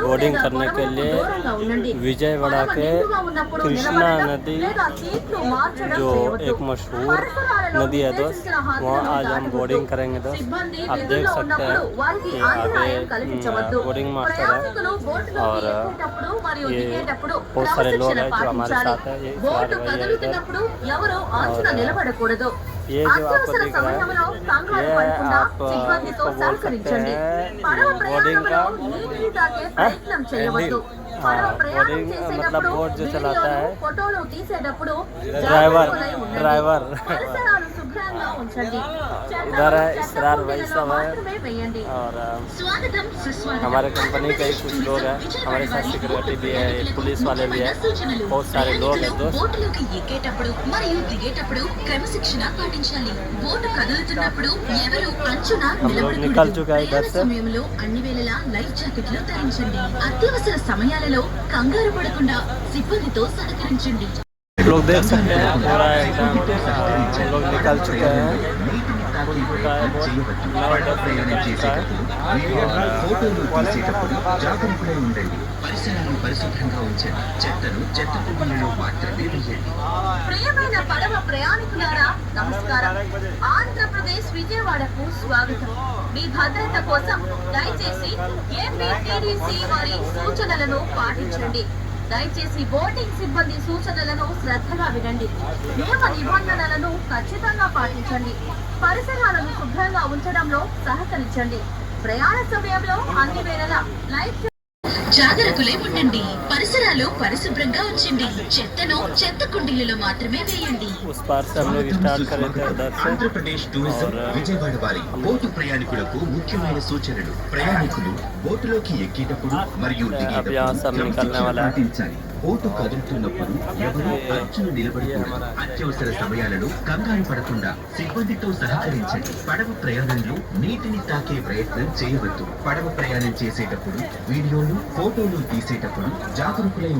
Boating करने के लिए विजयवाड़ा के कृष्णा नदी जो एक मशहूर नदी है दोस्त, वहाँ आज हम बोटिंग करेंगे दोस्त। आप देख सकते हैं कि आगे बोटिंग मास्टर है और ये बहुत सारे लोग हैं जो हमारे साथ है। ये ये जो आपको दिख रहा है ये आप इसको बोल सकते हैं बोर्डिंग का बोर्डिंग मतलब बोट जो चलाता है ड्राइवर इधर है इसरार भाई सब है और हमारे कंपनी के कुछ लोग हैं, हमारे साथ सिक्योरिटी भी है, पुलिस वाले भी है, बहुत सारे लोग हैं दोस्त। हम लोग निकल चुके हैं इधर से। लोग देख सकते हैं पूरा एकदम हम लोग निकल चुके हैं। ప్రియమైన పడవ ప్రయాణికులారా నమస్కారం. ఆంధ్రప్రదేశ్ విజయవాడకు స్వాగతం. మీ భద్రత కోసం దయచేసి ఏపీటీడీసీ వారి సూచనలను పాటించండి. దయచేసి బోటింగ్ సిబ్బంది సూచనలను శ్రద్ధగా వినండి. నియమ నిబంధనలను ఖచ్చితంగా పాటించండి. పరిసరాలను శుభ్రంగా ఉంచడంలో సహకరించండి. ప్రయాణ సమయంలో అన్ని వేళలా లైఫ్ జాగ్రత్తలే ఉండండి. పరిసరాలు పరిశుభ్రంగా ఉంచండి. చెత్తను చెత్త కుండీలలో మాత్రమే వేయండి. ఆంధ్రప్రదేశ్ టూరిజం విజయవాడ వారి బోటు ప్రయాణికులకు ముఖ్యమైన సూచనలు. ప్రయాణికులు బోటులోకి ఎక్కేటప్పుడు మరియు దిగేటప్పుడు పాటించాలి. బోటు కదులుతున్నప్పుడు ఎవరు అంచును నిలబడకూడదు. అత్యవసర సమయాలలో కంగారు పడకుండా సిబ్బందితో సహకరించండి. పడవ ప్రయాణంలో నీటిని తాకే ప్రయత్నం చేయవద్దు. పడవ ప్రయాణం చేసేటప్పుడు వీడియోలు ఫోటోలు తీసేటప్పుడు జాగరూకులై